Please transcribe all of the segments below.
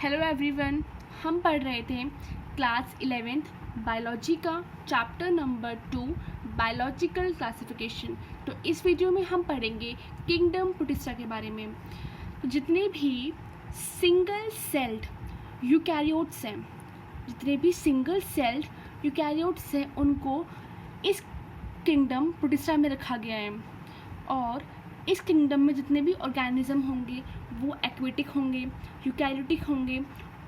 Hello everyone. हम पढ़ रहे थे क्लास 11th बायोलॉजी का चैप्टर नंबर 2 बायोलॉजिकल क्लासिफिकेशन। तो इस वीडियो में हम पढ़ेंगे किंगडम प्रोटिस्टा के बारे में। तो जितने भी सिंगल सेल्ड यूकैरियोट्स हैं, उनको इस किंगडम प्रोटिस्टा में रखा गया है। और इस किंगडम में जितने भी ऑर्गेनिज्म होंगे वो एक्वेटिक होंगे, यूकैरियोटिक होंगे,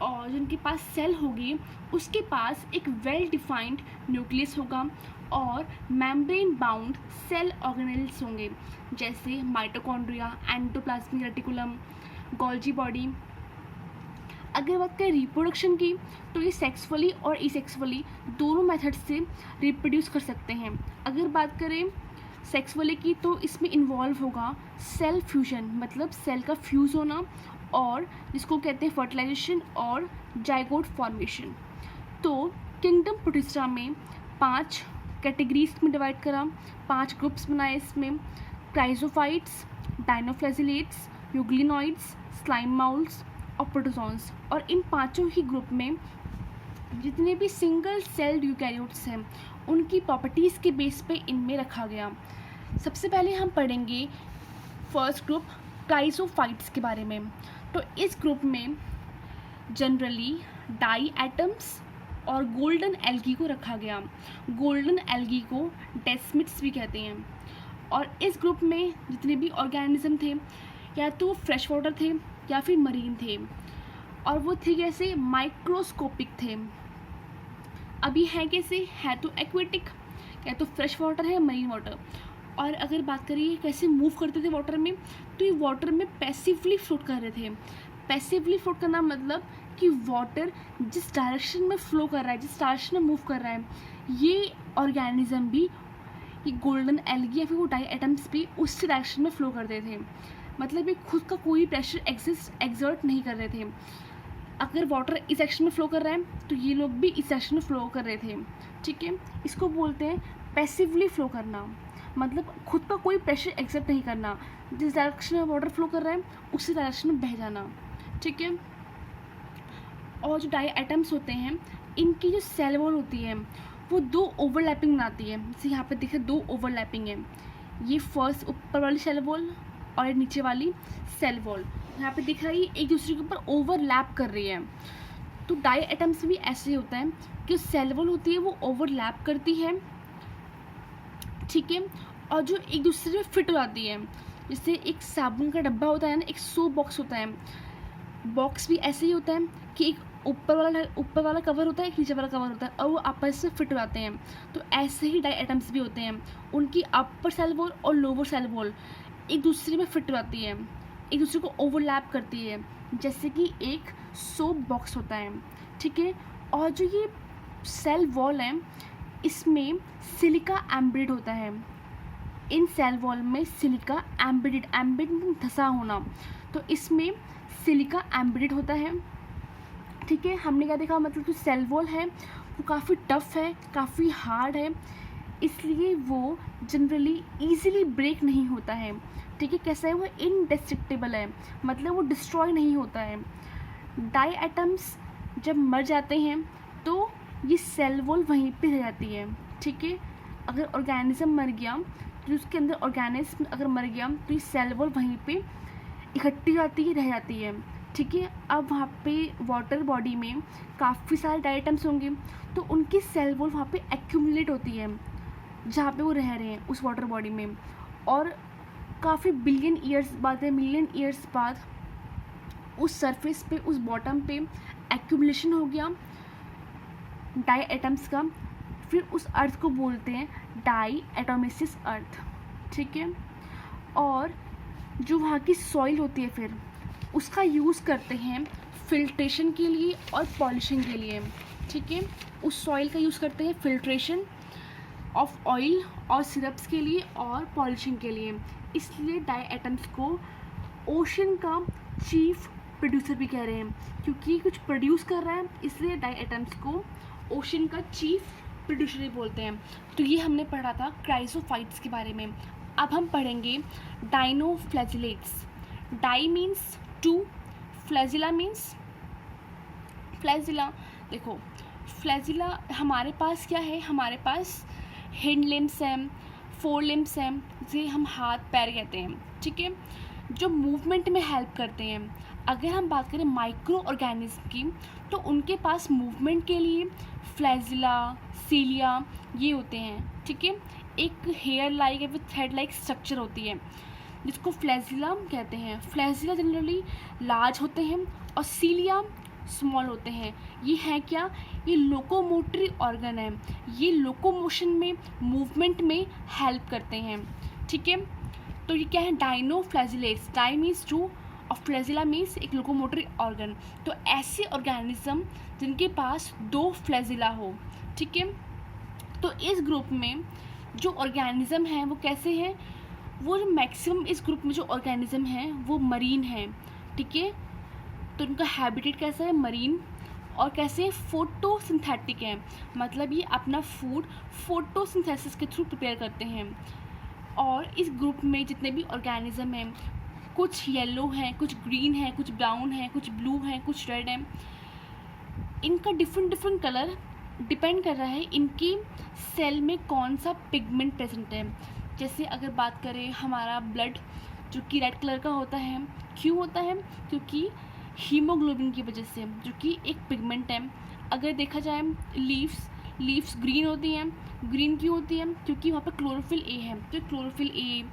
और जिनके पास सेल होगी उसके पास एक वेल डिफाइंड न्यूक्लियस होगा और मेम्ब्रेन बाउंड सेल ऑर्गेनेल्स होंगे, जैसे mitochondria, endoplasmic reticulum, Golgi body. अगर बात करें रिप्रोडक्शन की, तो ये सेक्सुअली और इसेक्सुअली दोनों मेथड से रिप्रोड्यूस कर सकते हैं। अगर बात करें सेक्सुअली की, तो इसमें इन्वॉल्व होगा सेल फ्यूजन, मतलब सेल का फ्यूज़ होना, और जिसको कहते हैं फर्टिलाइजेशन और जाइगोट फॉर्मेशन। तो किंगडम प्रोटिस्टा में 5 कैटेगरीज में डिवाइड करा, 5 ग्रुप्स बनाए इसमें: क्राइजोफाइट्स, डाइनोफ्लैजिलेट्स, यूग्लिनॉइड्स, स्लाइम माउल्स और प्रोटोजोन्स। और इन पांचों ही ग्रुप में जितने भी सिंगल सेल्ड यूकैरियोट्स हैं उनकी प्रॉपर्टीज़ के बेस पे इनमें रखा गया। सबसे पहले हम पढ़ेंगे फर्स्ट ग्रुप क्राइजोफाइट्स के बारे में। तो इस ग्रुप में जनरली डाई एटम्स और गोल्डन एल्गी को रखा गया। गोल्डन एल्गी को डेस्मिड्स भी कहते हैं। और इस ग्रुप में जितने भी ऑर्गेनिज्म थे, या तो फ्रेश वाटर थे या फिर मरीन थे, और वो थे कैसे, माइक्रोस्कोपिक थे। अभी है कैसे, है तो एक्वेटिक, या तो फ्रेश वाटर है, मरीन वाटर। और अगर बात करिए कैसे मूव करते थे वाटर में, तो ये वाटर में पैसिवली फ्लोट कर रहे थे। पैसिवली फ्लोट करना मतलब कि वाटर जिस डायरेक्शन में फ्लो कर रहा है, जिस डायरेक्शन में मूव कर रहा है, ये ऑर्गेनिज्म भी, ये गोल्डन एल्गी या फिर वो डाई एटम्स भी उस डायरेक्शन में फ्लो करते थे। मतलब ये खुद का कोई प्रेशर एक्सर्ट नहीं कर रहे थे। अगर वाटर इस सेक्शन में फ़्लो कर रहा है तो ये लोग भी इस सेक्शन में फ़्लो कर रहे थे। ठीक है, इसको बोलते हैं पैसिवली फ़्लो करना, मतलब खुद का कोई प्रेशर एक्सर्ट नहीं करना, जिस डायरेक्शन में वाटर फ्लो कर रहा है उसी डायरेक्शन में बह जाना। ठीक है। और जो डाई एटम्स होते हैं, इनकी जो सेल वॉल होती है वो 2 ओवरलैपिंग बनाती है। जैसे यहाँ पे देखिए 2 ओवरलैपिंग है, ये फर्स्ट ऊपर वाली सेल वॉल और नीचे वाली सेल वॉल यहाँ पे दिख रही है, एक दूसरे के ऊपर ओवरलैप कर रही है। तो डाई एटम्स भी ऐसे ही होता है कि सेल वॉल होती है वो ओवरलैप करती है। ठीक है, और जो एक दूसरे में फिट हो जाती है, जैसे एक साबुन का डब्बा होता है ना, एक सोप बॉक्स होता है, बॉक्स भी ऐसे ही होता है कि एक ऊपर वाला कवर होता है, एक नीचे वाला कवर होता है, और वो आपस में फिट हो जाते हैं। तो ऐसे ही डाई एटम्स भी होते हैं, उनकी अपर सेल वॉल और लोअर सेल वॉल एक दूसरे में फिट हो जाती है, एक दूसरे को ओवरलैप करती है, जैसे कि एक सोप बॉक्स होता है। ठीक है, और जो ये सेल वॉल है इसमें सिलिका एम्बेडेड होता है। इन सेल वॉल में सिलिका एम्बेडेड धंसा होना, तो इसमें सिलिका एम्बेडेड होता है। ठीक है, हमने क्या देखा, मतलब जो सेल वॉल है वो काफ़ी टफ है, काफ़ी हार्ड है, इसलिए वो जनरली ईजिली ब्रेक नहीं होता है। ठीक है, कैसा है, वो इनडिस्ट्रक्टिबल है, मतलब वो डिस्ट्रॉय नहीं होता है। डाई एटम्स जब मर जाते हैं तो ये सेल वॉल वहीं पे रह जाती है। ठीक है, अगर ऑर्गेनिज्म मर गया, तो उसके अंदर ऑर्गेनिज्म अगर मर गया तो ये सेल वॉल वहीं पे इकट्ठी हो जाती है, रह जाती है। ठीक है, अब वहाँ पे वाटर बॉडी में काफ़ी सारे डाई एटम्स होंगे, तो उनकी सेल वॉल वहाँ पे एक्यूमुलेट होती है जहाँ पे वो रह रहे हैं उस वाटर बॉडी में, और काफ़ी बिलियन ईयर्स बाद, मिलियन ईयर्स बाद उस सरफेस पे, उस बॉटम पे एक्यूमुलेशन हो गया डाई एटम्स का। फिर उस अर्थ को बोलते हैं डाई एटोमिसिस अर्थ। ठीक है, और जो वहाँ की सॉइल होती है फिर उसका यूज़ करते हैं फिल्ट्रेशन के लिए और पॉलिशिंग के लिए। ठीक है, उस सॉइल का यूज़ करते हैं फिल्ट्रेशन ऑफ ऑयल और सिरप्स के लिए और पॉलिशिंग के लिए। इसलिए डाई एटम्स को ओशन का चीफ प्रोड्यूसर भी कह रहे हैं, क्योंकि कुछ प्रोड्यूस कर रहा है, इसलिए डाई एटम्स को ओशन का चीफ प्रोड्यूसर ही बोलते हैं। तो ये हमने पढ़ा था क्राइजोफाइट्स के बारे में। अब हम पढ़ेंगे dinoflagellates. Di means 2, flagella means flagella, देखो फ्लैजिला हमारे पास क्या है, हमारे पास हिंड लिम्स हैं, फोर लिम्स हैं, जिसे हम हाथ पैर कहते हैं, ठीक है, जो मूवमेंट में हेल्प करते हैं। अगर हम बात करें माइक्रो ऑर्गेनिज्म की, तो उनके पास मूवमेंट के लिए फ्लैजिला, सीलिया ये होते हैं, ठीक है। एक हेयर लाइक या फिर थ्रेड लाइक स्ट्रक्चर होती है जिसको फ्लैजिला कहते हैं। फ्लैजिला जनरली लार्ज होते हैं और सीलिया स्मॉल होते हैं। ये है क्या, ये लोकोमोटरी ऑर्गन है, ये लोकोमोशन में, मूवमेंट में हेल्प करते हैं, ठीक है। तो ये क्या है, डाइनोफ्लैजिलेट्स, डाई मीन्स टू और फ्लैजिला मीन्स एक लोकोमोटरी ऑर्गन। तो ऐसे ऑर्गेनिज्म जिनके पास 2 फ्लैजिला हो, ठीक है। तो इस ग्रुप में जो ऑर्गेनिज्म हैं वो कैसे हैं, वो जो मैक्सिमम इस ग्रुप में जो ऑर्गेनिज्म हैं वो मरीन हैं, ठीक है। तो उनका हैबिटेट कैसा है, मरीन, और कैसे फोटोसिंथेटिक है, मतलब ये अपना फूड फोटोसिंथेसिस के थ्रू प्रिपेयर करते हैं। और इस ग्रुप में जितने भी ऑर्गेनिज्म हैं, कुछ येलो हैं, कुछ ग्रीन हैं, कुछ ब्राउन हैं, कुछ ब्लू हैं, कुछ रेड हैं। इनका डिफरेंट कलर डिपेंड कर रहा है इनकी सेल में कौन सा पिगमेंट प्रेजेंट है। जैसे अगर बात करें हमारा ब्लड जो कि रेड कलर का होता है, क्यों होता है, क्योंकि हीमोग्लोबिन की वजह से, जो कि एक पिगमेंट है। अगर देखा जाए लीव्स ग्रीन होती हैं, ग्रीन क्यों होती है, क्योंकि वहाँ पर क्लोरोफिल ए है। तो क्लोरोफिल ए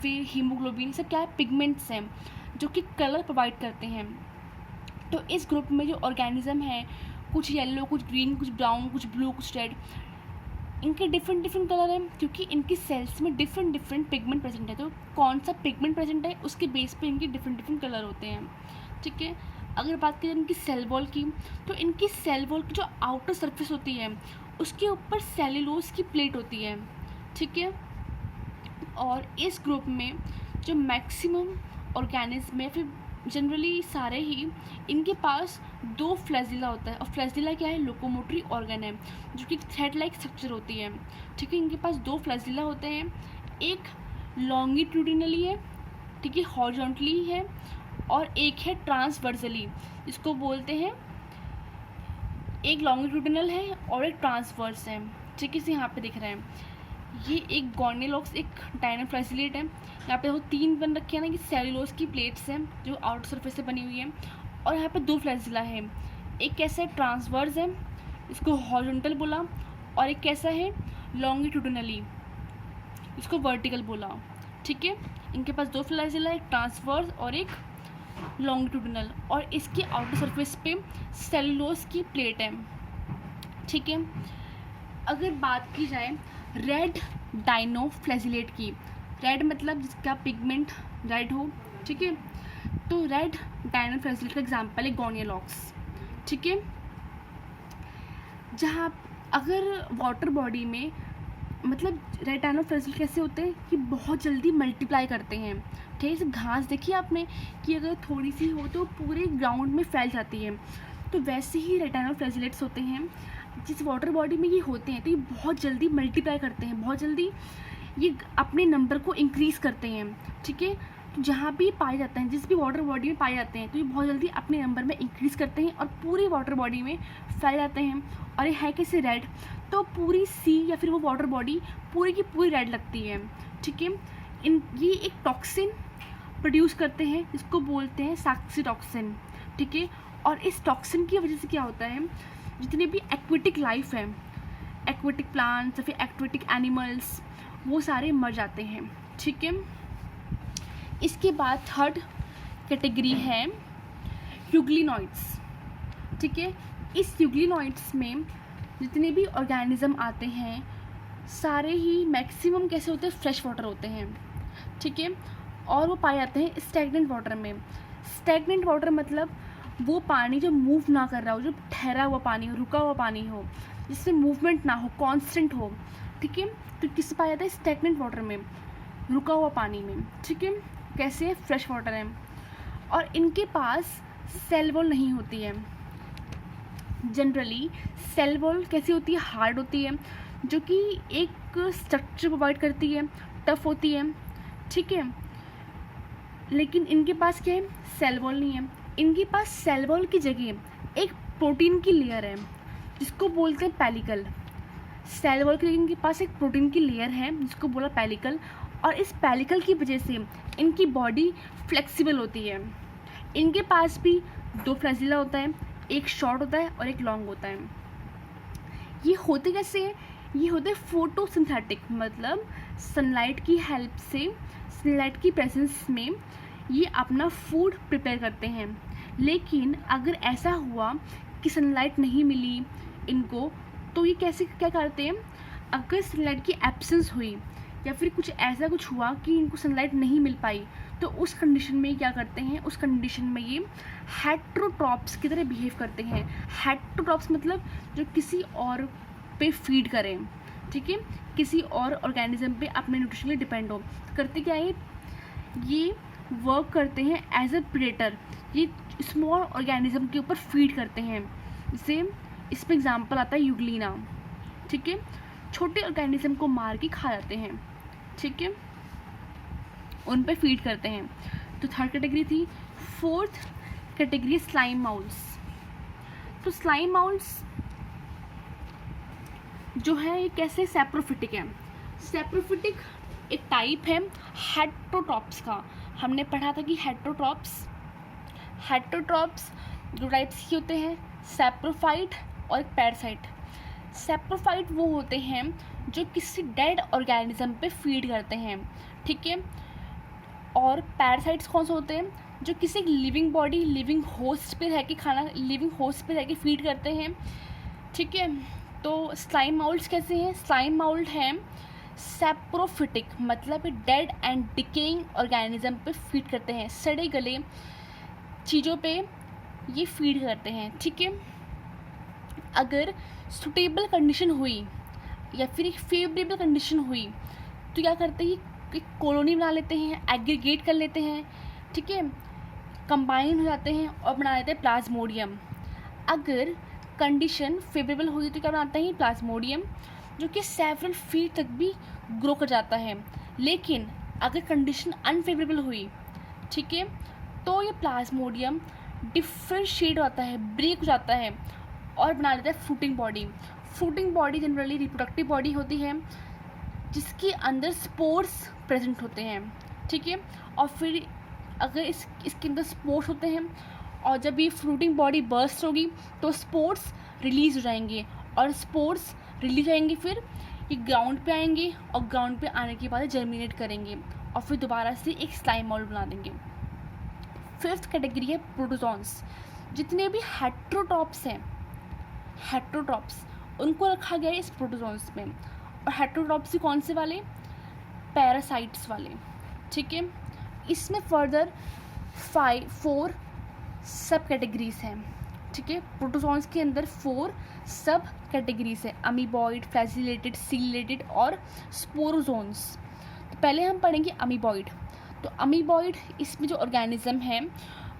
फिर हीमोग्लोबिन सब क्या है, पिगमेंट्स हैं जो कि कलर प्रोवाइड करते हैं। तो इस ग्रुप में जो ऑर्गेनिज्म है, कुछ येलो, कुछ ग्रीन, कुछ ब्राउन, कुछ ब्लू, कुछ रेड, इनके डिफरेंट कलर हैं क्योंकि इनकी सेल्स में डिफरेंट पिगमेंट प्रेजेंट है। तो कौन सा पिगमेंट प्रेजेंट है उसके बेस पे इनके डिफरेंट कलर होते हैं, ठीक है। अगर बात करें इनकी सेल वॉल की, तो इनकी सेल वॉल की जो आउटर सरफेस होती है उसके ऊपर सेल्यूलोज की प्लेट होती है, ठीक है। और इस ग्रुप में जो मैक्सिमम ऑर्गेनिज्म है, फिर जनरली सारे ही, इनके पास 2 फ्लैजिला होता है। और फ्लैजिला क्या है, लोकोमोटरी ऑर्गन है जो कि थ्रेड लाइक स्ट्रक्चर होती है, ठीक है। इनके पास 2 फ्लैजिला होते हैं, एक लॉन्गिट्यूडिनली है, ठीक है, हॉरिजॉन्टली है, और एक है ट्रांसवर्सली, इसको बोलते हैं, एक लॉन्गिट्यूडिनल है और एक ट्रांसवर्स है, ठीक है। इसे यहाँ पे दिख रहा है, ये एक गॉर्नेलॉक्स, एक डाइनोफ्लैजिलेट है। यहाँ पे वो 3 बन रखे हैं ना कि सेल्यूलोज की प्लेट्स हैं जो आउटर सरफेस से बनी हुई है, और यहाँ पे 2 फ्लैजिला है। एक कैसा है, ट्रांसवर्स है, इसको हॉरिजॉन्टल बोला, और एक कैसा है, लॉन्गिट्यूडिनली, इसको वर्टिकल बोला, ठीक है। इनके पास 2 फ्लैजिला, एक ट्रांसवर्स और एक लॉन्गिट्यूडिनल, और इसके आउटर सरफेस पे सेल्यूलोज की प्लेट है, ठीक है। अगर बात की जाए रेड डाइनोफ्लैजिलेट की, रेड मतलब जिसका पिगमेंट रेड हो, ठीक है। तो रेड डाइनोफ्लैजिलेट का एग्जांपल है गॉर्नियोलॉक्स, ठीक है। जहाँ अगर वाटर बॉडी में, मतलब रेड डाइनोफ्लैजिलेट कैसे होते हैं कि बहुत जल्दी मल्टीप्लाई करते हैं, ठीक है। घास देखी आपने कि अगर थोड़ी सी हो तो पूरे ग्राउंड में फैल जाती है, तो वैसे ही रेड डाइनोफ्लैजिलेट्स होते हैं जिस वाटर बॉडी में ये होते हैं। तो ये बहुत जल्दी मल्टीप्लाई करते हैं, बहुत जल्दी ये अपने नंबर को इंक्रीज़ करते हैं, ठीक है। तो जहाँ भी पाए जाते हैं, जिस भी वाटर बॉडी में पाए जाते हैं, तो ये बहुत जल्दी अपने नंबर में इंक्रीज़ करते हैं और पूरी वाटर बॉडी में फैल जाते हैं। और ये है कैसे, रेड, तो पूरी सी या फिर वो वाटर बॉडी पूरी की पूरी रेड लगती है, ठीक है। ये एक टॉक्सिन प्रोड्यूस करते हैं जिसको बोलते हैं साक्सीटॉक्सिन, ठीक है। और इस टॉक्सिन की वजह से क्या होता है, जितने भी एक्वेटिक लाइफ है, एक्वेटिक प्लांट्स या फिर एक्वेटिक एनिमल्स, वो सारे मर जाते हैं, ठीक है। इसके बाद थर्ड कैटेगरी है यूग्लिनॉइड्स, ठीक है। इस यूग्लिनॉइड्स में जितने भी ऑर्गेनिज्म आते हैं सारे ही मैक्सिमम कैसे होते हैं, फ्रेश वाटर होते हैं, ठीक है। और वो पाए जाते हैं स्टैग्नेंट वाटर में। स्टैग्नेंट वाटर मतलब वो पानी जो मूव ना कर रहा हो, जो ठहरा हुआ पानी हो, रुका हुआ पानी हो, जिसमें मूवमेंट ना हो, कांस्टेंट हो, ठीक है। तो किससे पाया जाता है, स्टैग्नेंट वाटर में, रुका हुआ पानी में, ठीक है। कैसे, फ्रेश वाटर है। और इनके पास सेल वॉल नहीं होती है। जनरली सेल वॉल कैसी होती है, हार्ड होती है, जो कि एक स्ट्रक्चर प्रोवाइड करती है, टफ होती है, ठीक है। लेकिन इनके पास क्या है, सेल वॉल नहीं है। इनके पास सेल वॉल की जगह एक प्रोटीन की लेयर है जिसको बोलते हैं पेलिकल। सेल वॉल की जगह इनके पास एक प्रोटीन की लेयर है जिसको बोला पेलिकल, और इस पेलिकल की वजह से इनकी बॉडी फ्लेक्सिबल होती है। इनके पास भी 2 फ्लैजिला होता है, एक शॉर्ट होता है और एक लॉन्ग होता है। ये होते कैसे हैं? ये होते फोटोसिंथेटिक, मतलब सनलाइट की हेल्प से, सनलाइट की प्रेजेंस में ये अपना फूड प्रिपेयर करते हैं। लेकिन अगर ऐसा हुआ कि सनलाइट नहीं मिली इनको, तो ये कैसे क्या करते हैं? अगर सनलाइट की एब्सेंस हुई या फिर कुछ ऐसा कुछ हुआ कि इनको सनलाइट नहीं मिल पाई, तो उस कंडीशन में क्या करते हैं? उस कंडीशन में ये हेट्रोट्रॉप्स की तरह बिहेव करते हैं। हेट्रोट्रॉप्स मतलब जो किसी और पे फीड करें, ठीक है, किसी और ऑर्गेनिज्म पे अपने न्यूट्रिशन के डिपेंड हो। करते क्या है? ये वर्क करते हैं एज अ प्रेडेटर, ये स्मॉल ऑर्गेनिज्म के ऊपर फीड करते हैं। जैसे इसमें एग्जांपल आता है यूग्लिना, ठीक है, छोटे ऑर्गेनिज्म को मार के खा जाते हैं, ठीक है, उन पे फीड करते हैं। तो थर्ड कैटेगरी थी। Fourth category slime moulds. तो स्लाइम माउल्स जो है ये कैसे सेप्रोफिटिक है? सेप्रोफिटिक एक टाइप है हेट्रोट्रॉप्स का। हमने पढ़ा था कि हेट्रोट्रॉप्स दो टाइप्स के होते हैं, सेप्रोफाइट और पैरासाइट। सेप्रोफाइट वो होते हैं जो किसी डेड ऑर्गेनिज्म पे फीड करते हैं, ठीक है, और पैरासाइट्स कौन से होते हैं? जो किसी लिविंग बॉडी, लिविंग होस्ट पे रह के खाना, लिविंग होस्ट पे रह के फीड करते हैं, ठीक है। तो स्लाइम माउल्ट्स कैसे हैं? स्लाइम माउल्ट हैं सेप्रोफिटिक, मतलब डेड एंड डिकेइंग ऑर्गेनिज्म पे फीड करते हैं, सड़े गले चीज़ों पे ये फीड करते हैं, ठीक है। अगर सुटेबल कंडीशन हुई या फिर एक फेवरेबल कंडीशन हुई तो क्या करते हैं? एक कॉलोनी बना लेते हैं, एग्रीगेट कर लेते हैं, ठीक है, कंबाइन हो जाते हैं और बना लेते हैं प्लाज्मोडियम। अगर कंडीशन फेवरेबल हुई तो क्या बनाते हैं? प्लाज्मोडियम, जो कि सेवरल फीट तक भी ग्रो कर जाता है। लेकिन अगर कंडीशन अनफेवरेबल हुई, ठीक है, तो ये प्लाज्मोडियम डिफरेंशिएट होता है, ब्रेक हो जाता है और बना लेता है fruiting body. Fruiting body generally reproductive body होती है जिसके अंदर स्पोर्स प्रेजेंट होते हैं, ठीक है। और फिर अगर इसके अंदर स्पोर्स होते हैं और जब ये फ्रूटिंग बॉडी बर्स्ट होगी तो स्पोर्स रिलीज हो जाएंगे, और स्पोर्स रिलीज आएंगे फिर ये ग्राउंड पे आएंगे और ग्राउंड पे आने के बाद जर्मिनेट करेंगे और फिर दोबारा से एक स्लाइम माउल्ट बना देंगे। फिफ्थ कैटेगरी है प्रोटोजोन्स। जितने भी हेट्रोट्रॉप्स हैं, हेट्रोट्रॉप्स उनको रखा गया है इस प्रोटोजोन्स में। और हेट्रोट्रॉप्स ही कौन से वाले? पैरासाइट्स वाले, ठीक है। इसमें फर्दर 4 सब कैटेगरीज हैं, ठीक है। प्रोटोजोन्स के अंदर 4 सब कैटेगरीज हैं, अमीबॉइड, फ्लैजिलेटेड, सीलेटेड और स्पोरोजोन्स। तो पहले हम पढ़ेंगे अमीबॉइड। तो अमीबॉइड इसमें जो ऑर्गेनिज्म हैं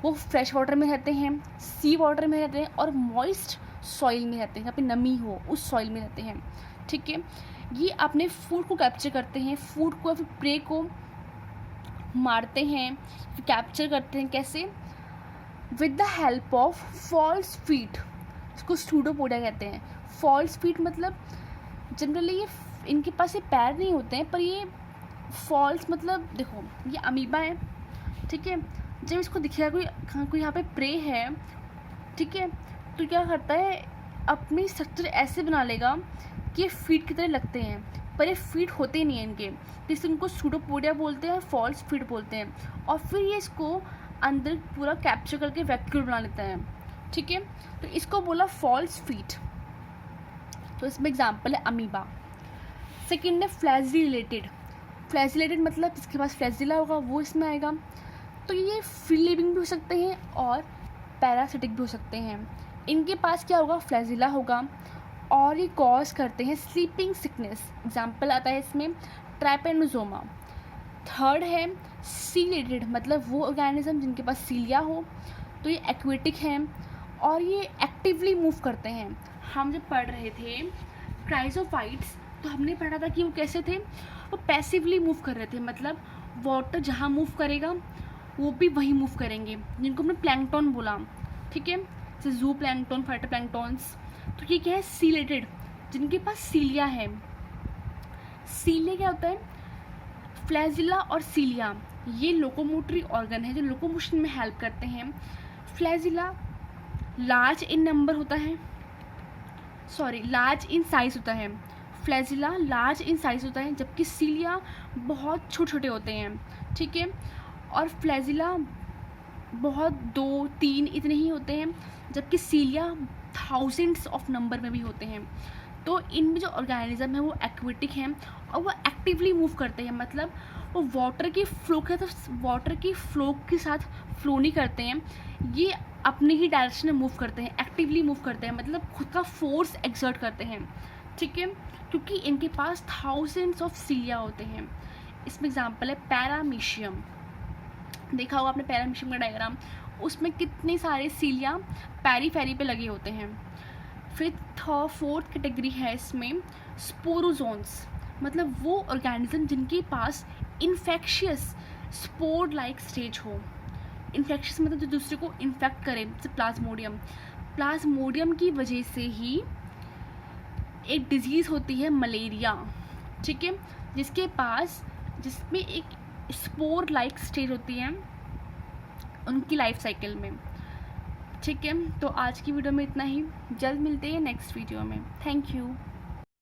वो फ्रेश वाटर में रहते हैं, सी वाटर में रहते हैं और मॉइस्ट सॉइल में रहते हैं, जहाँ पे नमी हो उस सॉइल में रहते हैं, ठीक है। ये अपने फूड को कैप्चर करते हैं, फूड को या फिर प्रे को मारते हैं, कैप्चर करते हैं। कैसे? With the help of false feet, इसको स्टूडोपोडिया कहते हैं। फॉल्स फीट मतलब जनरली ये इनके पास ये पैर नहीं होते हैं, पर ये फॉल्स मतलब देखो ये अमीबा है, ठीक है। जब इसको दिखेगा कोई यहाँ पे प्रे है, ठीक है, तो क्या करता है? अपनी स्ट्रक्चर ऐसे बना लेगा कि ये फीट की तरह लगते हैं, पर ये फीट होते नहीं हैं इनके, जिससे उनको स्यूडोपोडिया बोलते हैं, फॉल्स फीट बोलते हैं। और फिर ये इसको अंदर पूरा कैप्चर करके वैक्यूल बना लेता है, ठीक है। तो इसको बोला फॉल्स फीट। तो इसमें एग्जाम्पल है अमीबा। सेकेंड है फ्लैजिलेटेड। फ्लैजिलेटेड मतलब जिसके पास फ्लैजिला होगा वो इसमें आएगा। तो ये फ्री लिविंग भी हो सकते हैं और पैरासिटिक भी हो सकते हैं। इनके पास क्या होगा? फ्लैजिला होगा और ये कॉज करते हैं स्लीपिंग सिकनेस। एग्जाम्पल आता है इसमें ट्राइपेनोसोमा। थर्ड है सीलेटेड, मतलब वो ऑर्गेनिज्म जिनके पास सीलिया हो। तो ये एक्वेटिक हैं और ये एक्टिवली मूव करते हैं। हम जब पढ़ रहे थे क्राइजोफाइट्स तो हमने पढ़ा था कि वो कैसे थे, वो पैसिवली मूव कर रहे थे, मतलब वाटर जहाँ मूव करेगा वो भी वही मूव करेंगे, जिनको हमने प्लैंकटन बोला, ठीक है, जैसे जू प्लैंकटन, फाइटो प्लैंकटन्स। तो ये क्या है, सीलेटेड, जिनके पास सीलिया है। सीलिया क्या होता है, फ्लैजिला और सीलिया ये लोकोमोटरी ऑर्गन है जो लोकोमोशन में हेल्प करते हैं। फ्लैजिला लार्ज इन नंबर होता है, लार्ज इन साइज होता है। फ्लैजिला लार्ज इन साइज होता है, जबकि सीलिया बहुत छोटे छोटे होते हैं, ठीक है। और फ्लैजिला बहुत 2-3 इतने ही होते हैं, जबकि सीलिया थाउजेंड्स ऑफ नंबर में भी होते हैं। तो इनमें जो ऑर्गेनिज्म है वो एक्वेटिक हैं और वो एक्टिवली मूव करते हैं, मतलब वो वाटर की फ्लो के साथ फ्लो नहीं करते हैं, ये अपने ही डायरेक्शन में मूव करते हैं, एक्टिवली मूव करते हैं, मतलब खुद का फोर्स एक्सर्ट करते हैं, ठीक है, क्योंकि इनके पास थाउजेंड्स ऑफ सीलिया होते हैं। इसमें एग्जांपल है पैरामीशियम, देखा होगा आपने पैरामीशियम का डायग्राम, उसमें कितने सारे सीलिया पैरीफेरी पे लगे होते हैं। फिर फोर्थ कैटेगरी है इसमें स्पोरोजोन्स, मतलब वो ऑर्गेनिज्म जिनके पास इन्फेक्शियस स्पोर लाइक स्टेज हो। इन्फेक्शियस मतलब जो दूसरे को इन्फेक्ट करे, जैसे प्लाज्मोडियम की वजह से ही एक डिजीज़ होती है मलेरिया, ठीक है, जिसमें एक स्पोर लाइक स्टेज होती है उनकी लाइफ साइकिल में, ठीक है। तो आज की वीडियो में इतना ही, जल्द मिलते हैं नेक्स्ट वीडियो में। Thank you.